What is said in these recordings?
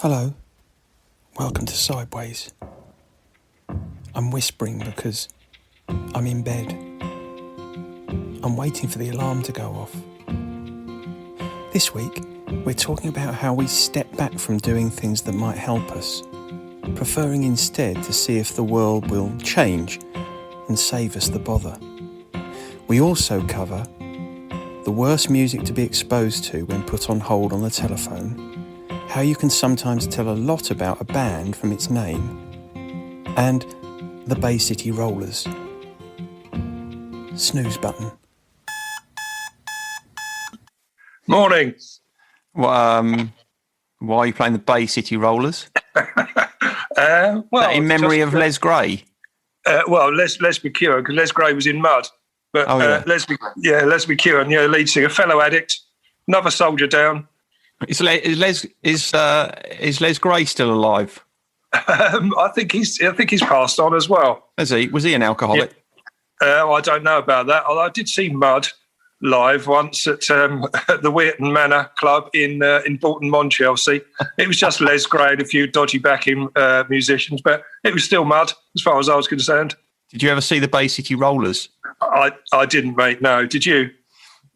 Hello, welcome to Sideways. I'm whispering because I'm in bed. I'm waiting for the alarm to go off. This week, we're talking about how we step back from doing things that might help us, preferring instead to see if the world will change and save us the bother. We also cover the worst music to be exposed to when put on hold on the telephone, how you can sometimes tell a lot about a band from its name, and the Bay City Rollers. Snooze Button. Morning. Why are you playing the Bay City Rollers? In memory of Les Gray? Les McEwen, because Les Gray was in Mud. But Les McEwen, lead singer, fellow addict, another soldier down. Is Les Gray still alive? I think he's passed on as well. Is he? Was he an alcoholic? Yeah. I don't know about that. Although I did see Mud live once at the Weirton Manor Club in Bolton, Chelsea. It was just Les Gray and a few dodgy backing musicians, but it was still Mud as far as I was concerned. Did you ever see the Bay City Rollers? I didn't, mate. No, did you?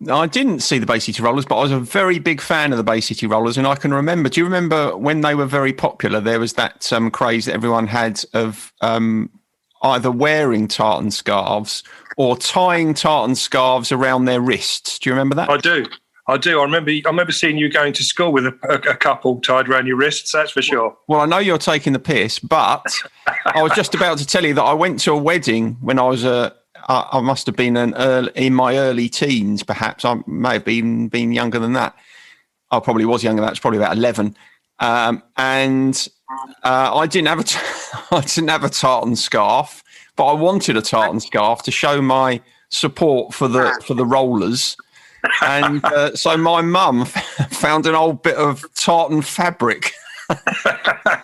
No, I didn't see the Bay City Rollers, but I was a very big fan of the Bay City Rollers, and I can remember. Do you remember when they were very popular? There was that craze that everyone had of either wearing tartan scarves or tying tartan scarves around their wrists. Do you remember that? I do. I remember seeing you going to school with a couple tied around your wrists. That's for sure. Well, I know you're taking the piss, but I was just about to tell you that I went to a wedding when I was I must have been in my early teens, perhaps. I may have been younger than that. I probably was younger than that. It's probably about 11. I didn't have a tartan scarf, but I wanted a tartan scarf to show my support for the Rollers. And so my mum found an old bit of tartan fabric that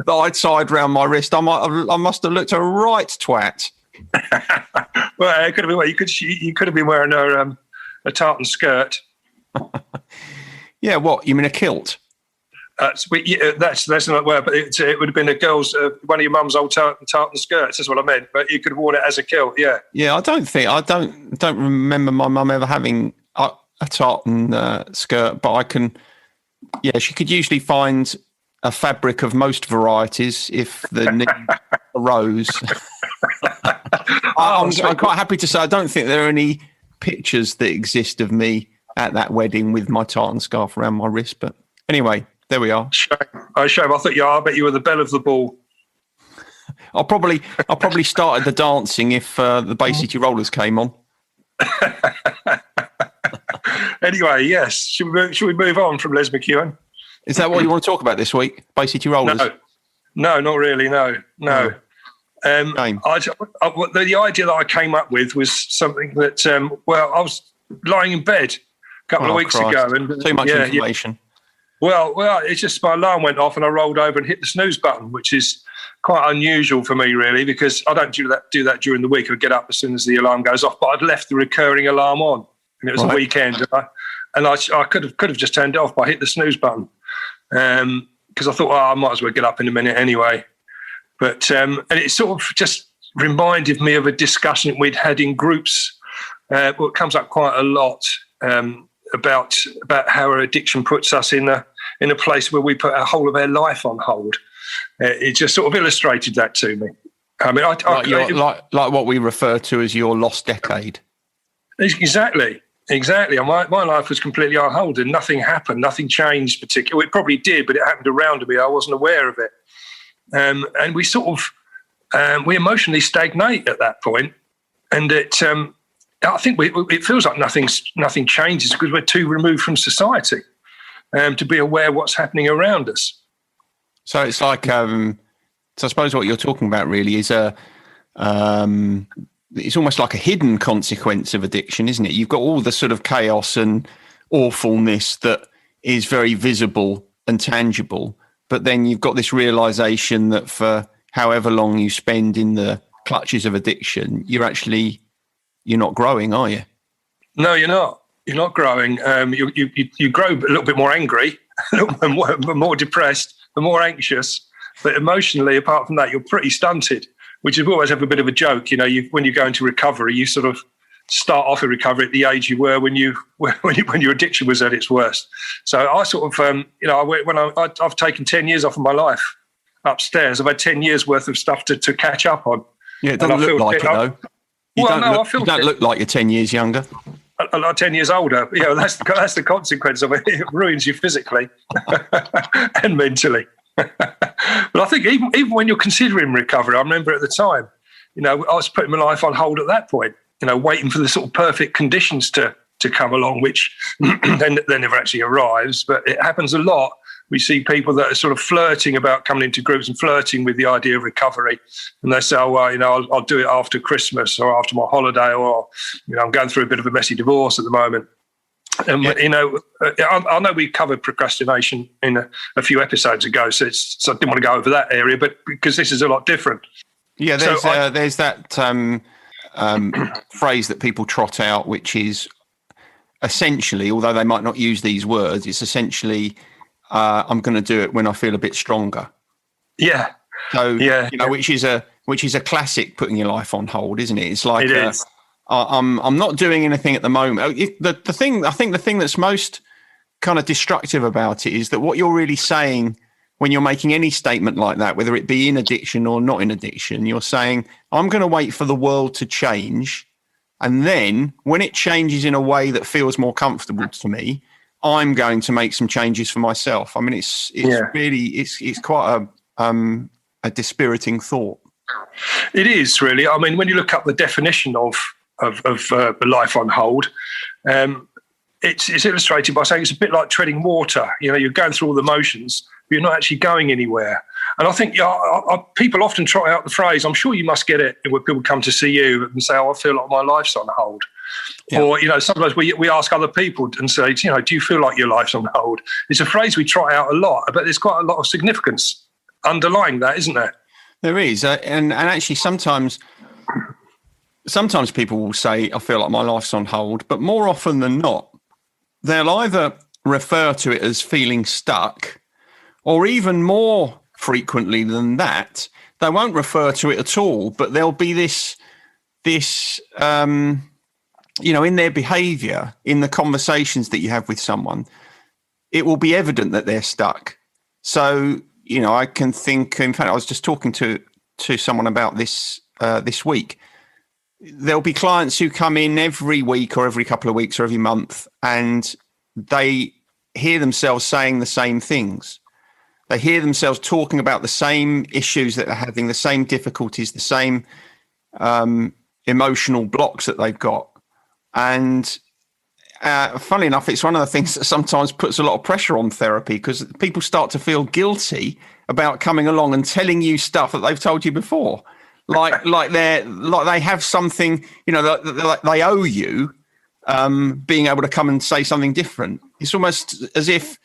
I tied around my wrist. I must have looked a right twat. Well, it could have been. Well, you could have been wearing a tartan skirt. Yeah, what you mean, a kilt? That's not well, but it would have been a girl's one of your mum's old tartan skirts. That's what I meant. But you could have worn it as a kilt. Yeah. Yeah, I don't remember my mum ever having a tartan skirt, but I can. Yeah, she could usually find a fabric of most varieties if the need arose. I'm quite happy to say I don't think there are any pictures that exist of me at that wedding with my tartan scarf around my wrist. But anyway, there we are. Shame. I bet you were the belle of the ball. I probably started the dancing if the Bay City Rollers came on. Anyway, yes. Should we move on from Les McEwen? Is that what you want to talk about this week? Bay City Rollers? No, not really. No. Oh. The idea that I came up with was something that, I was lying in bed a couple of weeks ago. And too much information. Yeah. Well, it's just my alarm went off and I rolled over and hit the snooze button, which is quite unusual for me, really, because I don't do that during the week. I get up as soon as the alarm goes off, but I'd left the recurring alarm on, and it was a weekend, and I could have just turned it off, but I hit the snooze button because I thought, I might as well get up in a minute anyway. But and it sort of just reminded me of a discussion we'd had in groups. It comes up quite a lot about how our addiction puts us in a place where we put our whole of our life on hold. It just sort of illustrated that to me. I mean, like what we refer to as your lost decade. Exactly. My life was completely on hold, and nothing happened. Nothing changed particularly. It probably did, but it happened around me. I wasn't aware of it. And we sort of we emotionally stagnate at that point, and I think it feels like nothing changes because we're too removed from society to be aware of what's happening around us. So it's like, so I suppose what you're talking about really is it's almost like a hidden consequence of addiction, isn't it? You've got all the sort of chaos and awfulness that is very visible and tangible, but then you've got this realization that for however long you spend in the clutches of addiction, you're not growing, are you? No, you're not. You're not growing. You grow a little bit more angry and more depressed, and more anxious. But emotionally, apart from that, you're pretty stunted, which is always have a bit of a joke. When you go into recovery, you sort of start off in recovery at the age you were when your addiction was at its worst. So I sort of, I've taken 10 years off of my life upstairs. I've had 10 years worth of stuff to catch up on. Yeah, it doesn't look like it, though. You don't look like you're 10 years younger. I'm like 10 years older. That's the consequence of it. It ruins you physically and mentally. But I think even when you're considering recovery, I remember at the time, I was putting my life on hold at that point, waiting for the sort of perfect conditions to come along, which then never actually arrives. But it happens a lot. We see people that are sort of flirting about coming into groups and flirting with the idea of recovery. And they say, oh, well, I'll do it after Christmas or after my holiday, or, I'm going through a bit of a messy divorce at the moment. And, I know we covered procrastination in a few episodes ago, so I didn't want to go over that area, but because this is a lot different. Yeah, there's that phrase that people trot out, which is essentially, although they might not use these words, it's essentially, I'm going to do it when I feel a bit stronger. Yeah. So, which is a classic putting your life on hold, isn't it? It's like, I'm not doing anything at the moment. The thing that's most kind of destructive about it is that what you're really saying when you're making any statement like that, whether it be in addiction or not in addiction, you're saying, I'm going to wait for the world to change. And then when it changes in a way that feels more comfortable to me, I'm going to make some changes for myself. I mean, it's quite a dispiriting thought. It is really. I mean, when you look up the definition of life on hold, it's illustrated by saying it's a bit like treading water. You're going through all the motions, but you're not actually going anywhere. And I think people often trot out the phrase, I'm sure you must get it when people come to see you and say, oh, I feel like my life's on hold. Yeah. Or, sometimes we ask other people and say, do you feel like your life's on hold? It's a phrase we trot out a lot, but there's quite a lot of significance underlying that, isn't there? There is. And actually sometimes people will say, I feel like my life's on hold, but more often than not, they'll either refer to it as feeling stuck, or even more frequently than that, they won't refer to it at all, but there'll be this in their behavior, in the conversations that you have with someone, it will be evident that they're stuck. So, I can think, in fact, I was just talking to someone about this week. There'll be clients who come in every week or every couple of weeks or every month, and they hear themselves saying the same things. They hear themselves talking about the same issues that they're having, the same difficulties, the same emotional blocks that they've got. And funnily enough, it's one of the things that sometimes puts a lot of pressure on therapy, because people start to feel guilty about coming along and telling you stuff that they've told you before. Like they have something, that they owe you, being able to come and say something different. It's almost as if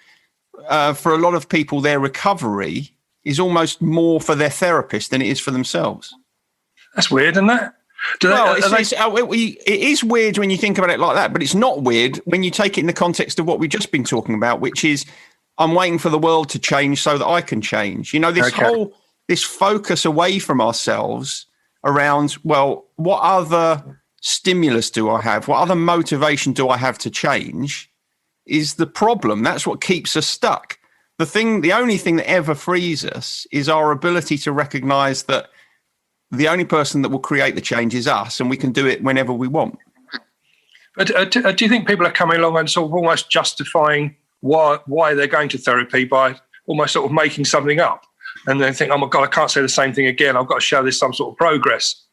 for a lot of people, their recovery is almost more for their therapist than it is for themselves. That's weird, isn't it? It is weird when you think about it like that, but it's not weird when you take it in the context of what we've just been talking about, which is I'm waiting for the world to change so that I can change. This focus away from ourselves around, well, what other stimulus do I have? What other motivation do I have to change is the problem. That's what keeps us stuck. The only thing that ever frees us is our ability to recognize that the only person that will create the change is us, and we can do it whenever we want. But do you think people are coming along and sort of almost justifying why they're going to therapy by almost sort of making something up? And then think, oh my God, I can't say the same thing again. I've got to show this some sort of progress.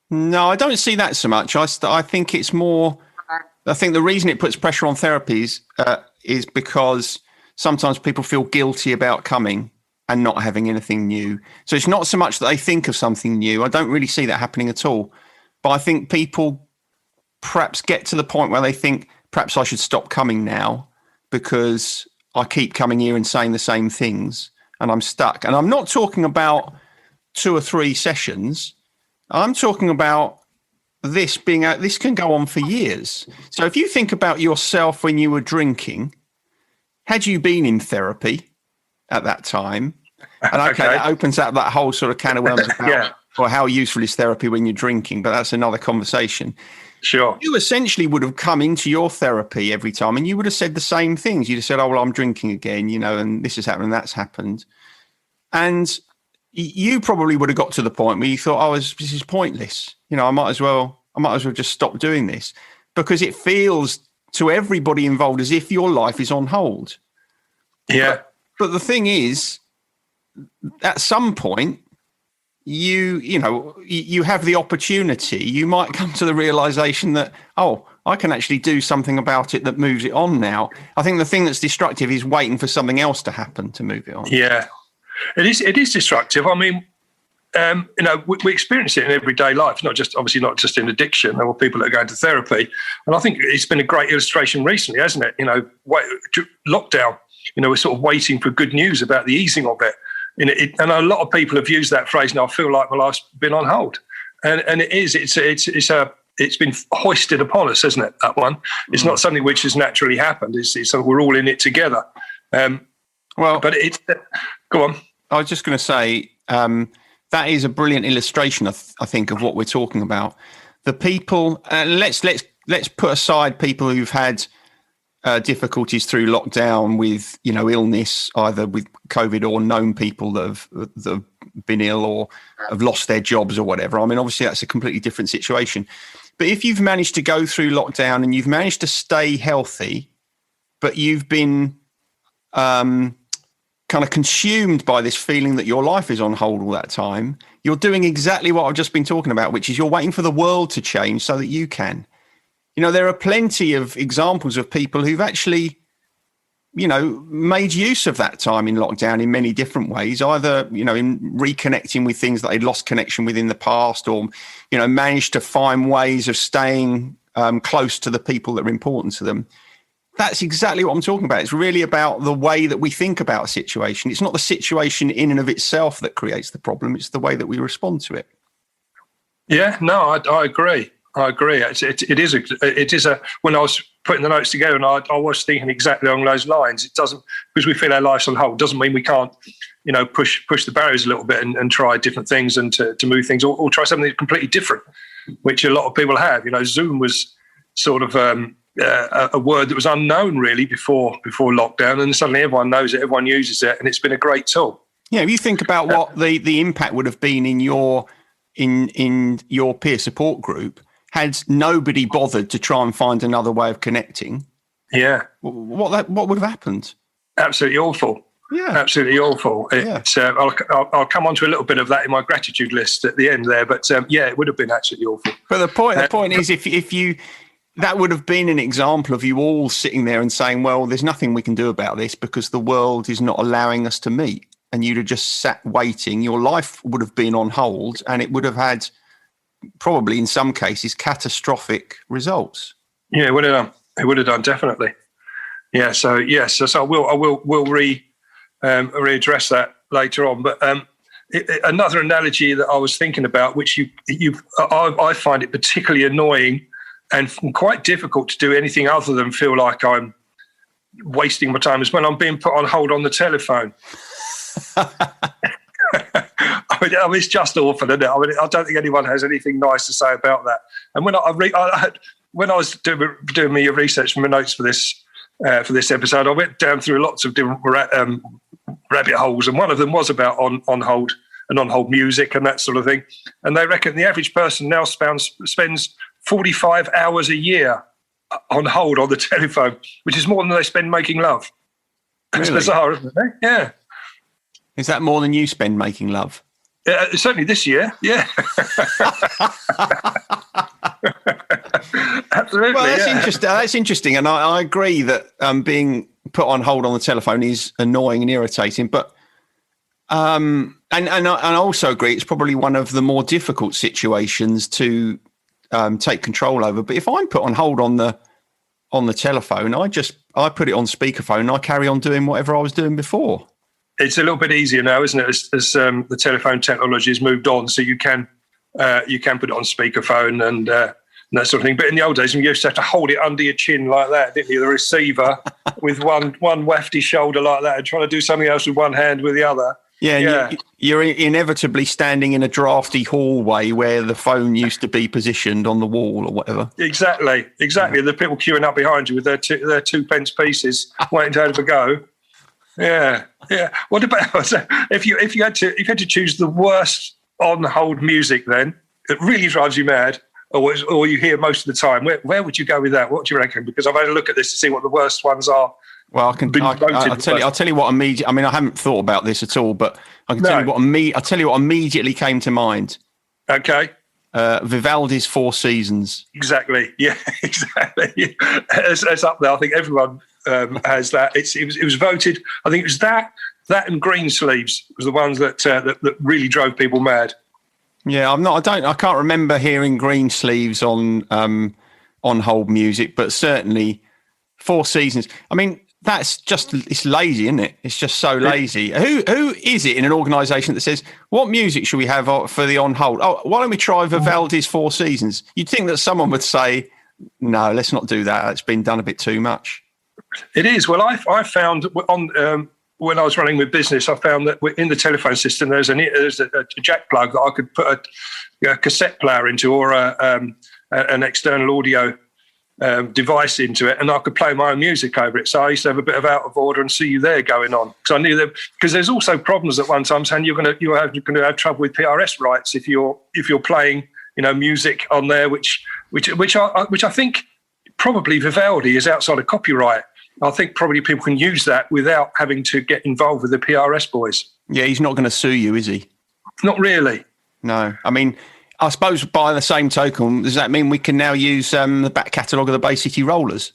No, I don't see that so much. I think it's more, I think the reason it puts pressure on therapies is because sometimes people feel guilty about coming and not having anything new. So it's not so much that they think of something new. I don't really see that happening at all. But I think people perhaps get to the point where they think, perhaps I should stop coming now because I keep coming here and saying the same things and I'm stuck. And I'm not talking about 2 or 3 sessions. I'm talking about this can go on for years. So if you think about yourself when you were drinking, had you been in therapy at that time, and okay, that opens up that whole sort of can of worms about or how useful is therapy when you're drinking, but that's another conversation. Sure. You essentially would have come into your therapy every time and you would have said the same things. You'd have said, oh, well, I'm drinking again, and this has happened and that's happened. And you probably would have got to the point where you thought, oh, this is pointless. I might as well just stop doing this, because it feels to everybody involved as if your life is on hold. Yeah. But the thing is, at some point, you have the opportunity. You might come to the realization that, oh, I can actually do something about it that moves it on now. I think the thing that's destructive is waiting for something else to happen to move it on. Yeah, it is destructive. I mean, we experience it in everyday life, not just in addiction or people that are going to therapy. And I think it's been a great illustration recently, hasn't it? Lockdown, we're sort of waiting for good news about the easing of it. And a lot of people have used that phrase, and I feel like my life's been on hold. And it is, it's been hoisted upon us, hasn't it, that one? It's not something which has naturally happened. It's something we're all in it together. But it's, go on. I was just going to say, that is a brilliant illustration, I think, of what we're talking about. The people, let's put aside people who've had difficulties through lockdown with, illness, either with COVID or known people that have been ill or have lost their jobs or whatever. I mean, obviously that's a completely different situation. But if you've managed to go through lockdown and you've managed to stay healthy, but you've been kind of consumed by this feeling that your life is on hold all that time, you're doing exactly what I've just been talking about, which is you're waiting for the world to change so that you can. There are plenty of examples of people who've actually, made use of that time in lockdown in many different ways, either, in reconnecting with things that they'd lost connection with in the past, or, managed to find ways of staying close to the people that are important to them. That's exactly what I'm talking about. It's really about the way that we think about a situation. It's not the situation in and of itself that creates the problem. It's the way that we respond to it. Yeah, no, I agree. It is a. When I was putting the notes together, and I was thinking exactly along those lines. It doesn't, because we feel our life's on hold, doesn't mean we can't, push the barriers a little bit and try different things and to move things, or try something completely different, which a lot of people have. Zoom was sort of a word that was unknown really before lockdown, and suddenly everyone knows it, everyone uses it, and it's been a great tool. Yeah, if you think about what the impact would have been in your peer support group had nobody bothered to try and find another way of connecting. Yeah, what would have happened? Absolutely awful. Yeah, absolutely awful. I'll come on to a little bit of that in my gratitude list at the end there, but it would have been absolutely awful. But the point is, if you. That would have been an example of you all sitting there and saying, well, there's nothing we can do about this because the world is not allowing us to meet. And you'd have just sat waiting. Your life would have been on hold, and it would have had probably in some cases catastrophic results. Yeah, it would have done. It would have done, definitely. Yeah. So yes. So I will readdress that later on. But another analogy that I was thinking about, which I find it particularly annoying and quite difficult to do anything other than feel like I'm wasting my time, is when I'm being put on hold on the telephone. I mean, it's just awful, isn't it? I mean, I don't think anyone has anything nice to say about that. And when I was doing my research for my notes for this episode, I went down through lots of different rabbit holes, and one of them was about on hold and on hold music and that sort of thing. And they reckon the average person now spends 45 hours a year on hold on the telephone, which is more than they spend making love. Really? It's bizarre, isn't it? Yeah. Is that more than you spend making love? Certainly this year, yeah. Absolutely. Well, that's interesting. That's interesting, and I agree that being put on hold on the telephone is annoying and irritating. But and I also agree it's probably one of the more difficult situations to take control over. But if I'm put on hold on the telephone, I put it on speakerphone and I carry on doing whatever I was doing before. It's a little bit easier now, isn't it? As the telephone technology has moved on, so you can put it on speakerphone, and that sort of thing. But in the old days, you used to have to hold it under your chin like that, didn't you? The receiver with one wafty shoulder like that, and trying to do something else with one hand with the other. Yeah. You're inevitably standing in a drafty hallway where the phone used to be positioned on the wall or whatever. Exactly. Yeah. The people queuing up behind you with their 2 pence pieces, waiting to have a go. Yeah. What about if you had to choose the worst on hold music then that really drives you mad, or you hear most of the time? Where would you go with that? What do you reckon? Because I've had a look at this to see what the worst ones are. Well, I'll tell you what immediately. I mean, I haven't thought about this at all, but I can tell you what I'll tell you what immediately came to mind. Okay. Vivaldi's Four Seasons. Exactly. Yeah. Exactly. It's up there. I think everyone has that. It was voted. I think it was that and Green Sleeves was the ones that really drove people mad. Yeah, I can't remember hearing Green Sleeves on hold music, but certainly Four Seasons. I mean, it's lazy, isn't it? It's just so lazy. Who is it in an organisation that says, what music should we have for the on hold? Oh, why don't we try Vivaldi's Four Seasons? You'd think that someone would say, no, let's not do that. It's been done a bit too much. It is. Well, I found when I was running with business, I found that in the telephone system, there's a jack plug that I could put a cassette player into, or an external audio device into it, and I could play my own music over it. So I used to have a bit of Out of Order and See You There going on, because I knew that, because there's also problems at one time saying you're going to have trouble with PRS rights if you're playing music on there, which I think probably Vivaldi is outside of copyright. I think probably people can use that without having to get involved with the PRS boys. Yeah, he's not going to sue you, is he? Not really. No, I mean, I suppose by the same token, does that mean we can now use the back catalogue of the Bay City Rollers?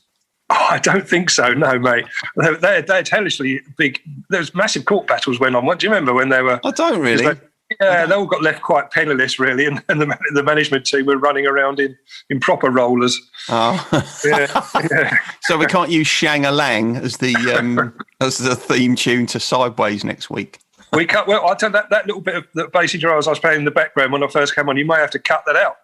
Oh, I don't think so, no, mate. They're hellishly big. Those massive court battles went on. What do you remember when they were? I don't really. They all got left quite penniless, really, and the management team were running around in proper rollers. Oh, yeah. So we can't use Shang-a-Lang as the theme tune to Sideways next week. We cut. Well, I'll tell you that little bit of the basic drums I was playing in the background when I first came on. You may have to cut that out.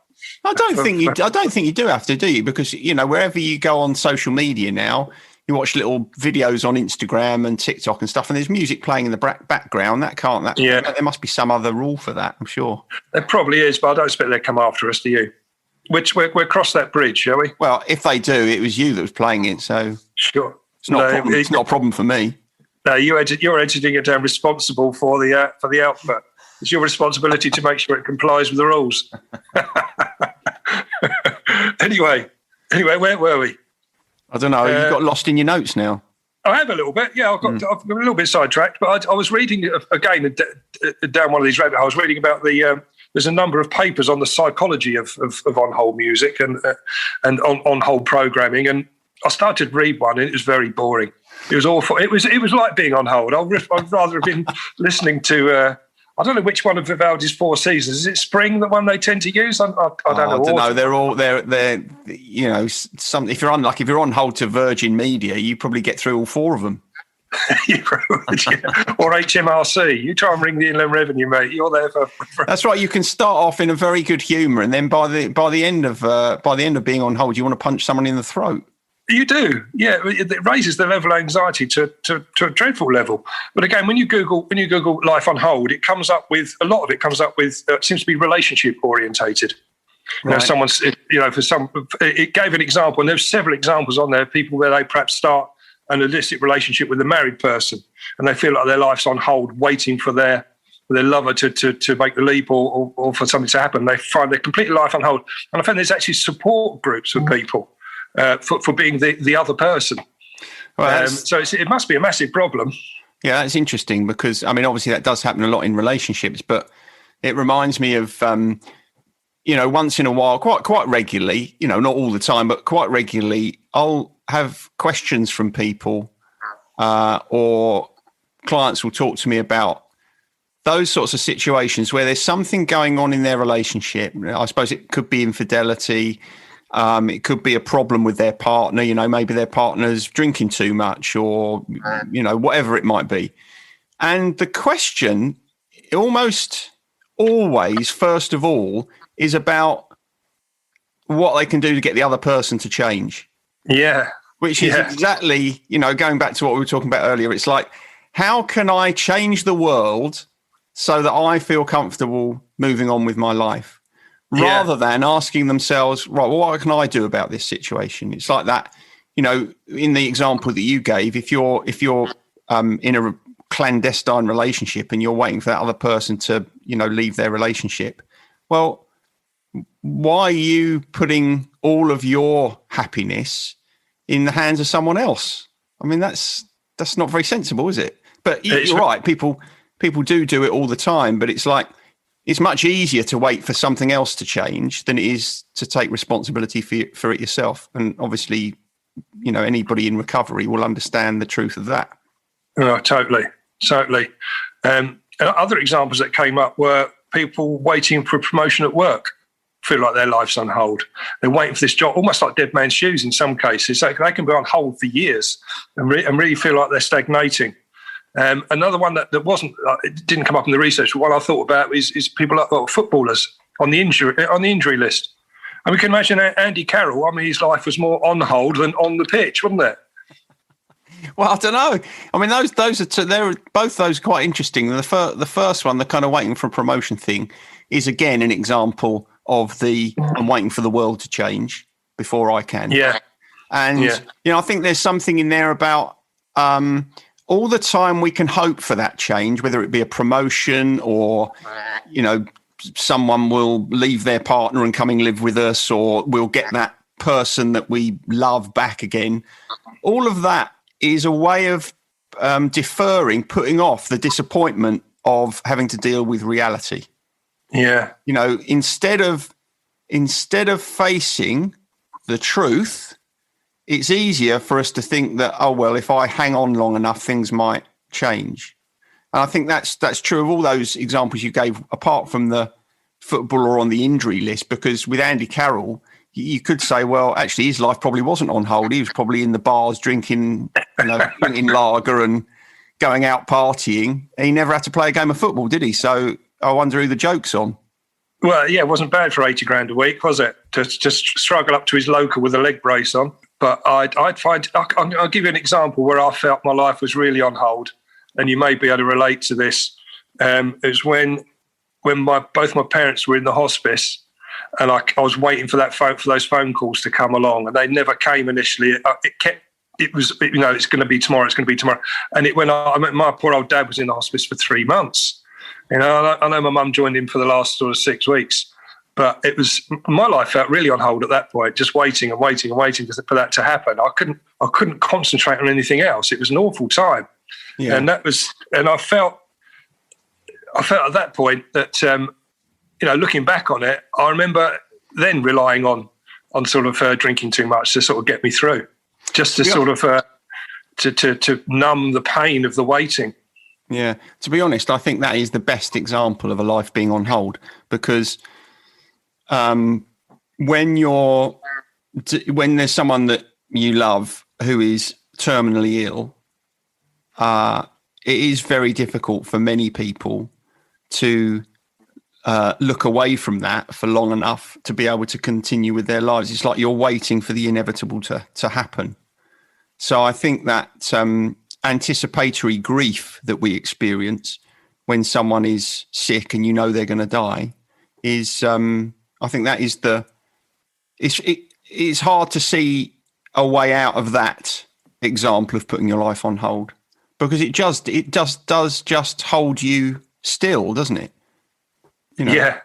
I don't think you do have to, do you? Because wherever you go on social media now, you watch little videos on Instagram and TikTok and stuff, and there's music playing in the background. There must be some other rule for that, I'm sure. There probably is, but I don't expect they'll come after us, do you? We'll cross that bridge, shall we? Well, if they do, it was you that was playing it, so sure. It's not a problem for me. No, you're editing it down, responsible for the output. It's your responsibility to make sure it complies with the rules. Anyway, where were we? I don't know. You got lost in your notes now. I have a little bit. Yeah, I've got a little bit sidetracked. But I was reading again down one of these rabbit holes, reading about there's a number of papers on the psychology of on-hold music and on-hold programming. And I started to read one, and it was very boring. It was awful. It was like being on hold. I'd rather have been listening to. I don't know which one of Vivaldi's Four Seasons. Is it Spring, the one they tend to use? I don't know. I don't know. They're if you're on hold to Virgin Media, you probably get through all four of them. You would, yeah. Or HMRC. You try and ring the Inland Revenue, mate. You're there for. That's right. You can start off in a very good humour, and then by the end of being on hold, you want to punch someone in the throat. You do, yeah. It raises the level of anxiety to a dreadful level. But again, when you Google life on hold, it comes up with a lot of it comes up with seems to be relationship orientated. Right. It gave an example, and there's several examples on there of people where they perhaps start an illicit relationship with a married person, and they feel like their life's on hold, waiting for their lover to make the leap or for something to happen. They find their complete life on hold, and I find there's actually support groups for people. For being the other person. Well, so it must be a massive problem. Yeah, that's interesting because, I mean, obviously that does happen a lot in relationships, but it reminds me of, once in a while, quite regularly, not all the time, but quite regularly, I'll have questions from people or clients will talk to me about those sorts of situations where there's something going on in their relationship. I suppose it could be infidelity. It could be a problem with their partner, maybe their partner's drinking too much or, whatever it might be. And the question almost always, first of all, is about what they can do to get the other person to change. Yeah. Which is exactly, going back to what we were talking about earlier. It's like, how can I change the world so that I feel comfortable moving on with my life, rather than asking themselves, right, well, what can I do about this situation? It's like that, in the example that you gave, if you're in a clandestine relationship and you're waiting for that other person to, leave their relationship, well, why are you putting all of your happiness in the hands of someone else? I mean, that's not very sensible, is it? But you're right. People do it all the time, but it's like, it's much easier to wait for something else to change than it is to take responsibility for it yourself. And obviously, anybody in recovery will understand the truth of that. Oh, totally. And other examples that came up were people waiting for a promotion at work, feel like their life's on hold. They're waiting for this job, almost like dead man's shoes in some cases. So they can be on hold for years and really feel like they're stagnating. Another one that wasn't, it didn't come up in the research, but one I thought about is people like footballers on the injury list. And we can imagine Andy Carroll. I mean, his life was more on hold than on the pitch, wasn't it? Well, I don't know. I mean, those are they're both those quite interesting. The first one, the kind of waiting for a promotion thing, is again an example of I'm waiting for the world to change before I can. Yeah. And I think there's something in there about all the time we can hope for that change, whether it be a promotion or, someone will leave their partner and come and live with us, or we'll get that person that we love back again. All of that is a way of deferring, putting off the disappointment of having to deal with reality. Yeah. Instead of facing the truth, it's easier for us to think that, oh, well, if I hang on long enough, things might change. And I think that's true of all those examples you gave, apart from the footballer on the injury list, because with Andy Carroll, you could say, well, actually, his life probably wasn't on hold. He was probably in the bars drinking lager and going out partying. He never had to play a game of football, did he? So I wonder who the joke's on. Well, yeah, it wasn't bad for 80 grand a week, was it? To just struggle up to his local with a leg brace on. But I'll give you an example where I felt my life was really on hold, and you may be able to relate to this. It was when both my parents were in the hospice, and I was waiting for those phone calls to come along, and they never came initially. It was it's going to be tomorrow. It's going to be tomorrow. And my poor old dad was in the hospice for 3 months. I know my mum joined him for the last sort of 6 weeks. But my life felt really on hold at that point, just waiting and waiting and waiting for that to happen. I couldn't concentrate on anything else. It was an awful time, and I felt at that point that looking back on it, I remember then relying on sort of drinking too much to sort of get me through, just to sort of to numb the pain of the waiting. Yeah, to be honest, I think that is the best example of a life being on hold, because when there's someone that you love who is terminally ill, it is very difficult for many people to look away from that for long enough to be able to continue with their lives. It's like you're waiting for the inevitable to happen. So I think that anticipatory grief that we experience when someone is sick and they're going to die is... I think that is it's hard to see a way out of that example of putting your life on hold, because it does hold you still, doesn't it? Yeah.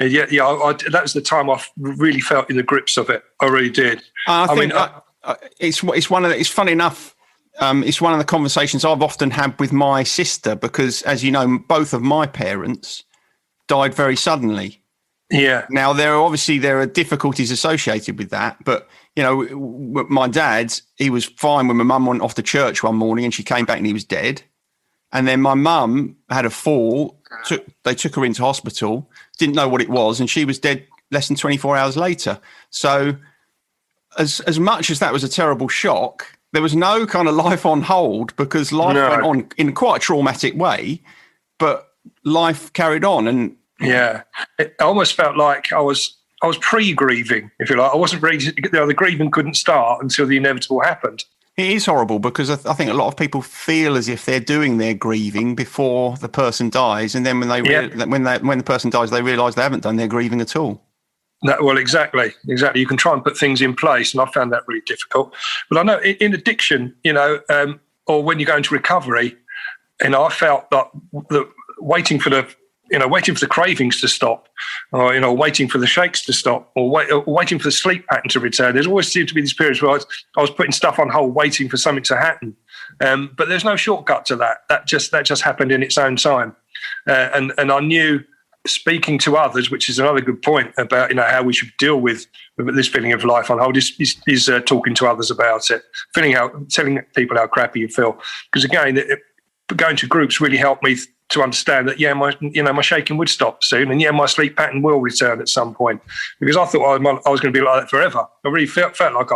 That was the time I really felt in the grips of it. I really did. It's funny enough. It's one of the conversations I've often had with my sister, because, as you know, both of my parents died very suddenly. Yeah. Now, there are difficulties associated with that, but my dad, he was fine when my mum went off to church one morning and she came back and he was dead. And then my mum had a fall. They took her into hospital, didn't know what it was, and she was dead less than 24 hours later. So, as much as that was a terrible shock, there was no kind of life on hold, because life went on in quite a traumatic way, but life carried on. And yeah, it almost felt like I was was pre-grieving, if you like. I wasn't ready. The grieving couldn't start until the inevitable happened. It is horrible because I think a lot of people feel as if they're doing their grieving before the person dies, and then when the person dies, they realise they haven't done their grieving at all. Well, exactly. You can try and put things in place, and I found that really difficult. But I know in addiction, or when you go into recovery, I felt that waiting for the cravings to stop, or waiting for the shakes to stop, or waiting for the sleep pattern to return. There's always seemed to be these periods where I was putting stuff on hold, waiting for something to happen. But there's no shortcut to that. That just happened in its own time, and I knew. Speaking to others, which is another good point about how we should deal with this feeling of life on hold, is talking to others about it, telling people how crappy you feel. Because again, going to groups really helped me to understand that my shaking would stop soon, and my sleep pattern will return at some point. Because I thought I was going to be like that forever. I really felt like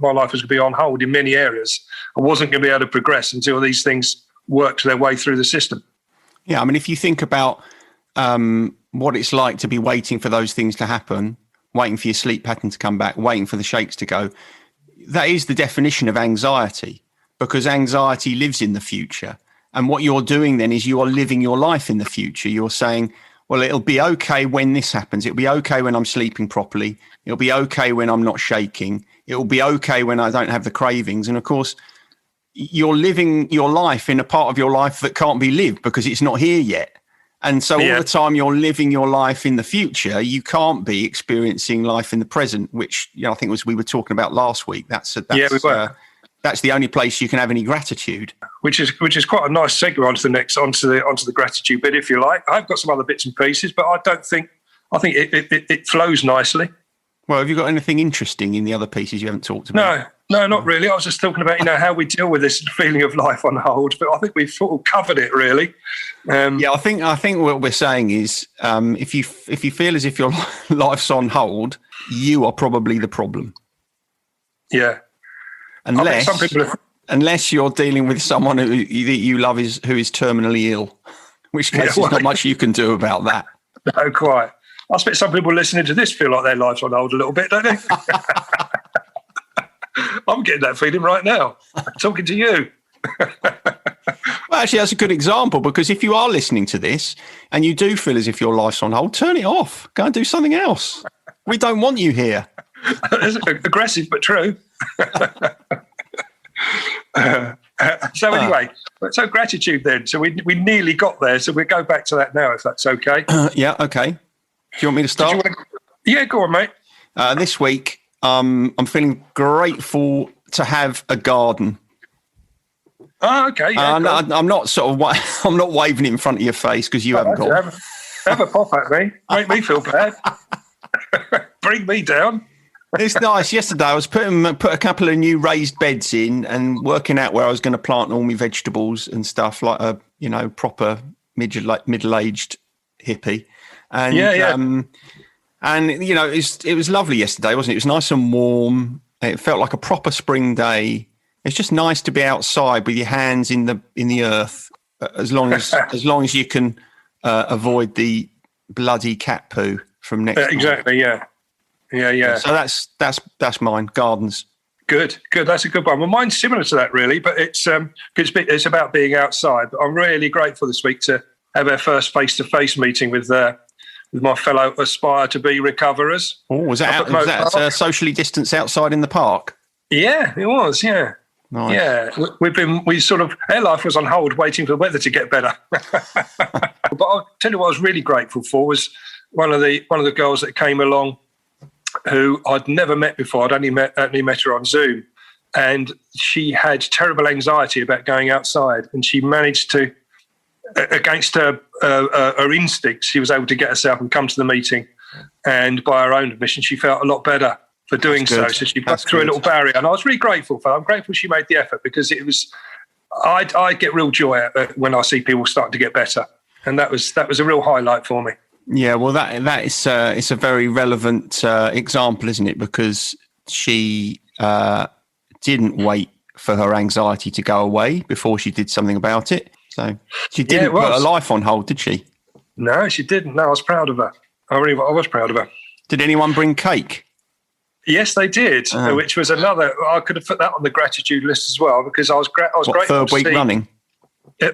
my life was going to be on hold in many areas. I wasn't going to be able to progress until these things worked their way through the system. Yeah, I mean, if you think about what it's like to be waiting for those things to happen, waiting for your sleep pattern to come back, waiting for the shakes to go, that is the definition of anxiety, because anxiety lives in the future. And what you're doing then is you are living your life in the future. You're saying, well, it'll be okay when this happens. It'll be okay when I'm sleeping properly. It'll be okay when I'm not shaking. It'll be okay when I don't have the cravings. And of course, you're living your life in a part of your life that can't be lived because it's not here yet. And so all the time you're living your life in the future, you can't be experiencing life in the present, which I think we were talking about last week. That's the only place you can have any gratitude. Which is quite a nice segue onto the gratitude bit, if you like. I've got some other bits and pieces, but I think it flows nicely. Well, have you got anything interesting in the other pieces you haven't talked about? No, not really. I was just talking about how we deal with this feeling of life on hold, but I think we've sort of covered it really. I think what we're saying is if you feel as if your life's on hold, you are probably the problem. Yeah. Unless you're dealing with someone that you love who is terminally ill, in which case there's not much you can do about that. No, quite. I expect some people listening to this feel like their life's on hold a little bit, don't they? I'm getting that feeling right now, talking to you. Well, actually, that's a good example, because if you are listening to this and you do feel as if your life's on hold, turn it off. Go and do something else. We don't want you here. It's aggressive, but true. Anyway, so gratitude then. So we nearly got there. So we'll go back to that now, if that's okay. Yeah, okay. Do you want me to start? Yeah, go on, mate. This week, I'm feeling grateful to have a garden. Oh, okay. Yeah, I'm not I'm not waving it in front of your face because you haven't got. Have a pop at me. Make me feel bad. Bring me down. It's nice. Yesterday, I was put a couple of new raised beds in and working out where I was going to plant all my vegetables and stuff, like a proper middle-aged hippie. And and it was lovely yesterday, wasn't it? It was nice and warm. It felt like a proper spring day. It's just nice to be outside with your hands in the earth, as long as you can avoid the bloody cat poo from next. Exactly. Yeah. So that's mine. Gardens. Good. That's a good one. Well, mine's similar to that, really, but it's about being outside. But I'm really grateful this week to have our first face-to-face meeting with my fellow aspire to be recoverers. Oh, was that socially distanced outside in the park? Yeah, it was. Yeah. Nice. Yeah, our life was on hold waiting for the weather to get better. But I'll tell you what I was really grateful for was one of the girls that came along who I'd never met before. I'd only met her on Zoom, and she had terrible anxiety about going outside, and she managed to, against her instincts, she was able to get herself and come to the meeting, and by her own admission, she felt a lot better for doing so. So she broke through a little barrier, and I was really grateful for that. I'm grateful she made the effort, because it was. I get real joy when I see people starting to get better, and that was a real highlight for me. Yeah, well, that is it's a very relevant example, isn't it? Because she didn't wait for her anxiety to go away before she did something about it. So she didn't put her life on hold, did she? No, she didn't. No, I was proud of her. I was proud of her. Did anyone bring cake? Yes, they did, which was another. I could have put that on the gratitude list as well because I was grateful. Third week running?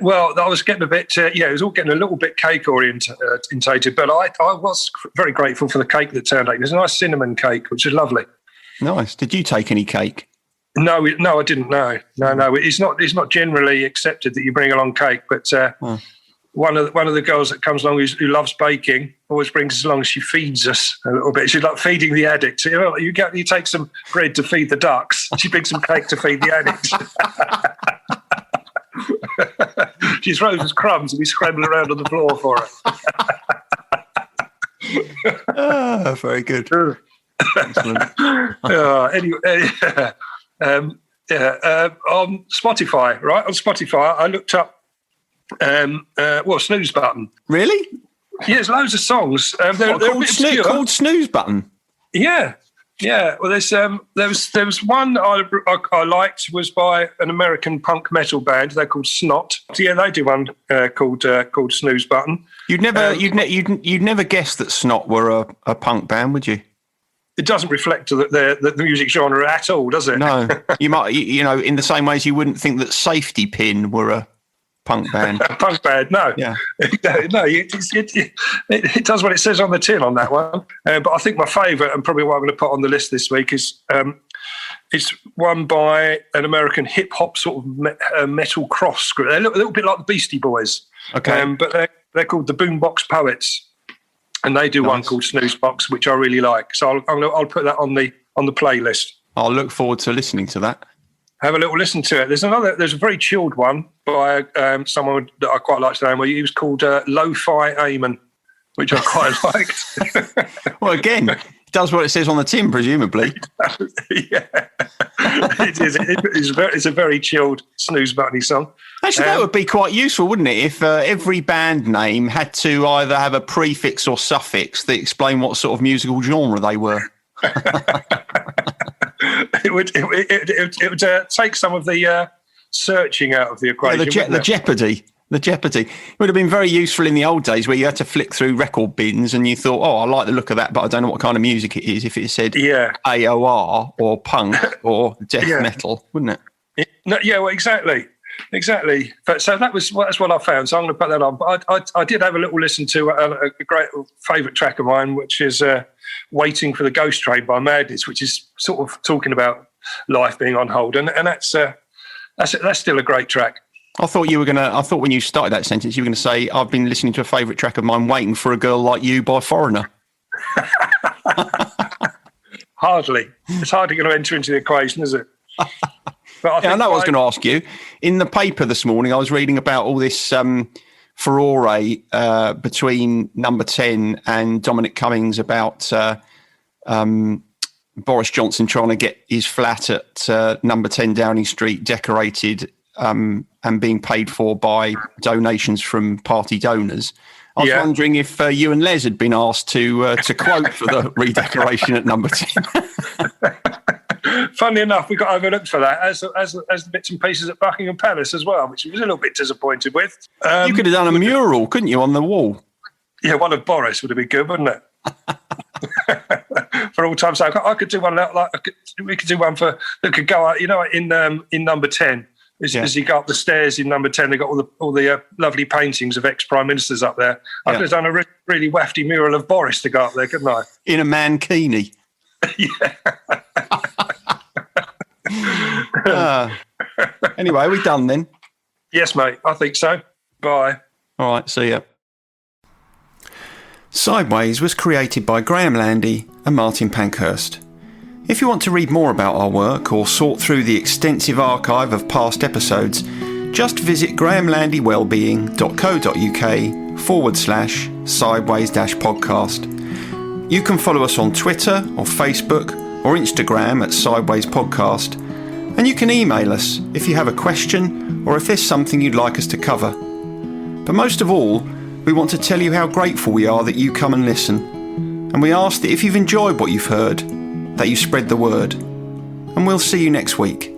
Well, I was getting a bit, it was all getting a little bit cake orientated, but I was very grateful for the cake that turned out. It was a nice cinnamon cake, which is lovely. Nice. Did you take any cake? No, I didn't. No. It's not generally accepted that you bring along cake, but one of the girls that comes along who loves baking always brings us along. She feeds us a little bit. She's like feeding the addict. You take some bread to feed the ducks. She brings some cake to feed the addict. She throws us crumbs and we scramble around on the floor for her. Very good. Excellent. On Spotify, right? On Spotify, I looked up Snooze Button. Really? Yeah, there's loads of songs. They're called Snooze Button. Yeah. Well, there was one I liked was by an American punk metal band. They're called Snot. Yeah, they do one called Snooze Button. You'd never guess that Snot were a punk band, would you? It doesn't reflect the music genre at all, does it? No. You might, in the same way as you wouldn't think that Safety Pin were a punk band. A punk band, no. Yeah. No, it does what it says on the tin on that one. But I think my favourite, and probably what I'm going to put on the list this week, is it's one by an American hip-hop sort of metal cross group. They're a little bit like the Beastie Boys. Okay. But they're called the Boombox Poets. And they do one called Snooze Box, which I really like. So I'll put that on the playlist. I'll look forward to listening to that. Have a little listen to it. There's a very chilled one by someone that I quite like today. He was called Lo-Fi Eamon, which I quite liked. Well, again, it does what it says on the tin, presumably. Yeah, it is. It's a very chilled Snooze Button-y song. Actually, that would be quite useful, wouldn't it? If every band name had to either have a prefix or suffix that explain what sort of musical genre they were. It would take some of the searching out of the equation. Yeah, the jeopardy. It would have been very useful in the old days where you had to flick through record bins and you thought, I like the look of that, but I don't know what kind of music it is. If it said AOR or punk or death metal, wouldn't it? Well, exactly. But so that's what I found. So I'm going to put that on. But I did have a little listen to a great favourite track of mine, which is "Waiting for the Ghost Train" by Madness, which is sort of talking about life being on hold, and that's still a great track. I thought when you started that sentence, you were going to say, "I've been listening to a favourite track of mine, Waiting for a Girl Like You" by Foreigner. Hardly. It's hardly going to enter into the equation, is it? But I know what I was going to ask you. In the paper this morning, I was reading about all this furore between Number 10 and Dominic Cummings about Boris Johnson trying to get his flat at Number 10 Downing Street decorated and being paid for by donations from party donors. I was wondering if you and Les had been asked to quote for the redecoration at Number 10. Funnily enough, we got overlooked for that, as the bits and pieces at Buckingham Palace as well, which I was a little bit disappointed with. You could have done a mural, couldn't you, on the wall? Yeah, one of Boris would have been good, wouldn't it? For all time's sake, I could do one we could do one that could go out. In Number 10, as you go up the stairs in Number 10, they got all the lovely paintings of ex-prime ministers up there. I could have done a really wafty mural of Boris to go up there, couldn't I? In a mankini. Yeah. Anyway, are we done then? Yes, mate. I think so. Bye. All right. See ya. Sideways was created by Graham Landy and Martin Pankhurst. If you want to read more about our work or sort through the extensive archive of past episodes, just visit grahamlandy-wellbeing.co.uk/sideways-podcast. You can follow us on Twitter or Facebook or Instagram at Sideways Podcast, and you can email us if you have a question or if there's something you'd like us to cover. But most of all, we want to tell you how grateful we are that you come and listen, and we ask that if you've enjoyed what you've heard, that you spread the word. And we'll see you next week.